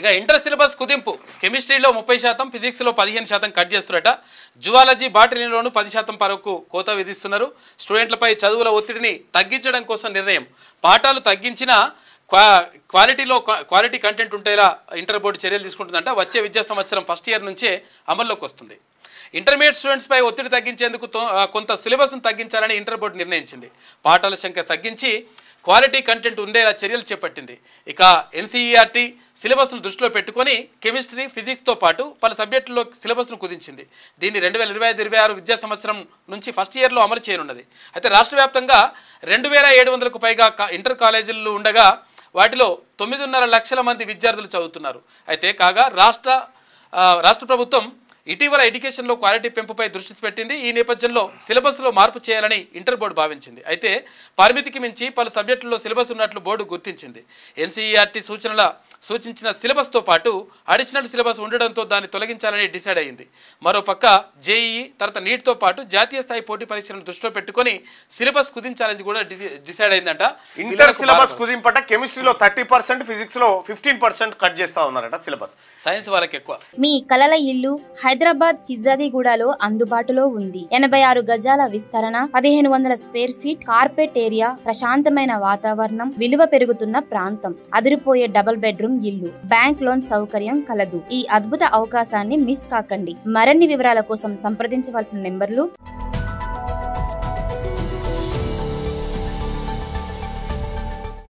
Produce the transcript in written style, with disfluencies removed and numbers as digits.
ఇక inter syllabus కుదింపు కెమిస్ట్రీలో 30%, ఫిజిక్స్లో 15% కట్ చేస్తున్నట. జువాలజీ, బాటనీలోనూ 10% వరకు కోత విధిస్తున్నారు. స్టూడెంట్లపై చదువుల ఒత్తిడిని తగ్గించడం కోసం నిర్ణయం. పాఠాలు తగ్గించినా క్వాలిటీ కంటెంట్ ఉంటేలా ఇంటర్ బోర్డు చర్యలు తీసుకుంటుందంట. వచ్చే విద్యా సంవత్సరం ఫస్ట్ ఇయర్ నుంచే అమల్లోకి వస్తుంది. ఇంటర్మీడియట్ స్టూడెంట్స్పై ఒత్తిడి తగ్గించేందుకు కొంత సిలబస్ను తగ్గించాలని ఇంటర్ బోర్డు నిర్ణయించింది. పాఠాల సంఖ్య తగ్గించి క్వాలిటీ కంటెంట్ ఉండేలా చర్యలు చేపట్టింది. ఇక ఎన్సీఈఆర్టీ సిలబస్ను దృష్టిలో పెట్టుకొని కెమిస్ట్రీ, ఫిజిక్స్తో పాటు పలు సబ్జెక్టుల్లో సిలబస్ను కుదించింది. దీన్ని 2025-26 విద్యా సంవత్సరం నుంచి ఫస్ట్ ఇయర్లో అమలు చేయనున్నది. అయితే రాష్ట్ర వ్యాప్తంగా 2700కు పైగా ఇంటర్ కాలేజీలు ఉండగా వాటిలో 9.5 లక్షల మంది విద్యార్థులు చదువుతున్నారు. అయితే కాగా రాష్ట్ర ప్రభుత్వం ఇటీవల ఎడ్యుకేషన్లో క్వాలిటీ పెంపుపై దృష్టి పెట్టింది. ఈ నేపథ్యంలో సిలబస్లో మార్పు చేయాలని ఇంటర్ బోర్డు భావించింది. అయితే పరిమితికి మించి పలు సబ్జెక్టుల్లో సిలబస్ ఉన్నట్లు బోర్డు గుర్తించింది. ఎన్సీఈఆర్టీ సూచించిన సిలబస్తో పాటు అడిషనల్ సిలబస్ ఉండడంతో దాన్ని తొలగించాలని డిసైడ్ అయింది. మరోపక్క జేఈఈ తర్వాత నీట్తో పాటు జాతీయ స్థాయి పోటీ పరీక్షలను దృష్టిలో పెట్టుకొని సిలబస్ కుదించాలని కూడా డిసైడ్ అయిందంట. ఇంటర్ సిలబస్ కుదింపట కెమిస్ట్రీలో 30%, ఫిజిక్స్లో 15% కట్ చేస్తా ఉన్నారట సిలబస్. సైన్స్ వాళ్ళకి ఎక్కువ. మీ కలల ఇల్లు హైదరాబాద్ ఫిజాదిగూడలో అందుబాటులో ఉంది. 86 గజాల విస్తరణ, 1500 స్క్వేర్ ఫీట్ కార్పెట్ ఏరియా, ప్రశాంతమైన వాతావరణం, విలువ పెరుగుతున్న ప్రాంతం, అదిరిపోయే డబుల్ బెడ్రూమ్ ఇల్లు, బ్యాంక్ లోన్ సౌకర్యం కలదు. ఈ అద్భుత అవకాశాన్ని మిస్ కాకండి. మరిన్ని వివరాల కోసం సంప్రదించవలసిన నెంబర్లు